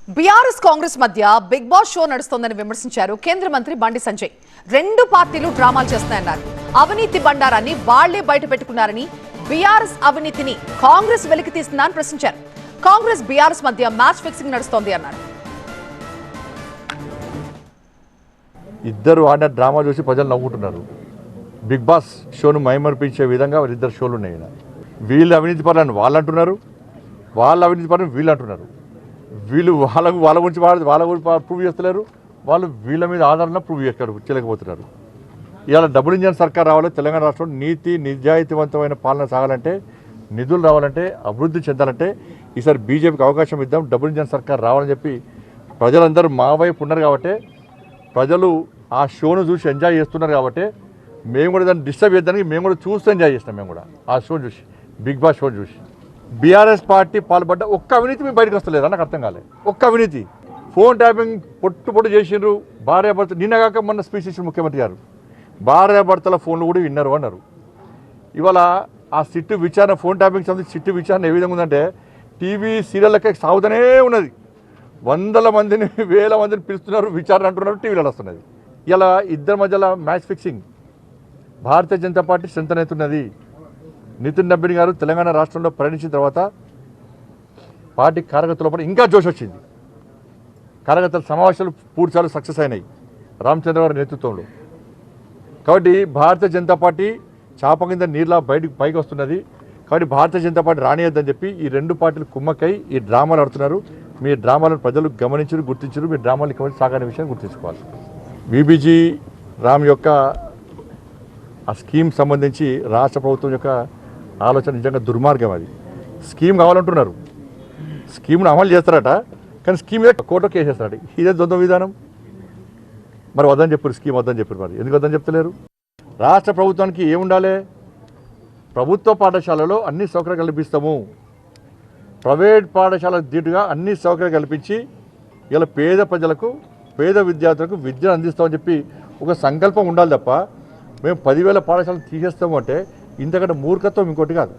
BRS Congress మధ్య big boss show నడుస్తోందని విమర్శించారు కేంద్ర మంత్రి బండి సంజయ్. రెండు పార్టీలు డ్రామాలు చేస్తున్నాయన్నారు. అవినీతి బండారాన్ని వాళ్లే బయట పెట్టుకున్నారని, బీఆర్ఎస్ అవినీతిని కాంగ్రెస్ వెలికి తీస్తుందని ప్రశ్నించారు. కాంగ్రెస్ బీఆర్ఎస్ మధ్య మ్యాచ్ ఫిక్సింగ్ నడుస్తోంది అన్నారు. ఇద్దరు ఆడిన డ్రామా చూసి ప్రజలు నవ్వుకుంటున్నారు. బిగ్ బాస్ షోను మైమర్పించే విధంగా ఇద్దరు షోలు ఉన్నాయి. వీళ్ళు అవినీతి పరులని వాళ్ళు అంటున్నారు, వాళ్ళ అవినీతి పరులను వీళ్ళు అంటున్నారు. వీళ్ళు వాళ్ళ గురించి ప్రూవ్ చేస్తలేరు, వాళ్ళు వీళ్ళ మీద ఆధారణ ప్రూవ్ చేయలేకపోతున్నారు. ఇవాళ డబుల్ ఇంజన్ సర్కార్ రావాలి, తెలంగాణ రాష్ట్రం నీతి నిజాయితీవంతమైన పాలన సాగాలంటే, నిధులు రావాలంటే, అభివృద్ధి చెందాలంటే ఈసారి బీజేపీకి అవకాశం ఇద్దాం, డబుల్ ఇంజన్ సర్కార్ రావాలని చెప్పి ప్రజలందరూ మా వైపు ఉన్నారు. కాబట్టి ప్రజలు ఆ షోను చూసి ఎంజాయ్ చేస్తున్నారు. కాబట్టి మేము కూడా దాన్ని డిస్టర్బ్ చేద్దానికి మేము కూడా చూస్తూ ఎంజాయ్ చేసినాం. మేము కూడా ఆ షోను చూసి, బిగ్ బాస్ షోను చూసి. బీఆర్ఎస్ పార్టీ పాల్పడ్డ ఒక్క అవినీతి మీకు బయటకు వస్తలేదు, నాకు అర్థం కాలేదు. ఒక్క అవినీతి, ఫోన్ ట్యాపింగ్ పొట్టు చేసిండ్రు. భార్యాభర్త నిన్నగాక మొన్న స్పీచ్ ఇచ్చిన ముఖ్యమంత్రి గారు భార్యాభర్తల ఫోన్లు కూడా విన్నారు అన్నారు. ఇవాళ ఆ సిట్టు విచారణ, ఫోన్ ట్యాపింగ్ సంబంధించి సిట్టు విచారణ ఏ విధంగా ఉందంటే టీవీ సీరియళ్ళకే సాగుతూనే ఉన్నది. వందల మందిని వేల మందిని పిలుస్తున్నారు, విచారణ అంటున్నారు, టీవీలలో వస్తున్నది. ఇలా ఇద్దరి మధ్యలో match fixing. Bharatiya Janata party strength అవుతున్నది. నితిన్ నబీన్ గారు తెలంగాణ రాష్ట్రంలో పర్యటించిన తర్వాత పార్టీ కార్యకర్తల లోపల ఇంకా జోష్ వచ్చింది. కార్యకర్తల సమావేశాలు పూర్తిసార్లు సక్సెస్ అయినాయి రామచంద్ర గారి నేతృత్వంలో. కాబట్టి భారతీయ జనతా పార్టీ చాప కింద నీళ్ళ పైకి వస్తున్నది. కాబట్టి భారతీయ జనతా పార్టీ రానియద్దని చెప్పి ఈ రెండు పార్టీలు కుమ్మక్కై ఈ డ్రామాలు ఆడుతున్నారు. మీ డ్రామాలను ప్రజలు గమనించారు, గుర్తించారు. మీ డ్రామాలు ఇక సాగని విషయాన్ని గుర్తించుకోవాలి. బీబీజీ రామ్ యొక్క ఆ స్కీమ్ సంబంధించి రాష్ట్ర ప్రభుత్వం యొక్క ఆలోచన నిజంగా దుర్మార్గం. అది స్కీమ్ కావాలంటున్నారు, స్కీమ్ను అమలు చేస్తారట, కానీ స్కీమ్ మీద కోర్టులో కేసు వేస్తారట. ఇదే ద్వంద్వ విధానం. మరి వద్దని చెప్పారు, స్కీమ్ వద్దని చెప్పారు. మరి ఎందుకు వద్దని చెప్తలేరు? రాష్ట్ర ప్రభుత్వానికి ఏముండాలి? ప్రభుత్వ పాఠశాలలో అన్ని సౌకర్యాలు కల్పిస్తాము, ప్రైవేట్ పాఠశాలకు ధీటుగా అన్ని సౌకర్యాలు కల్పించి ఇలా పేద ప్రజలకు, పేద విద్యార్థులకు విద్యను అందిస్తామని చెప్పి ఒక సంకల్పం ఉండాలి తప్ప మేము 10,000 పాఠశాలను తీసేస్తాము అంటే ఇంతకంటే మూర్ఖత్వం ఇంకోటి కాదు.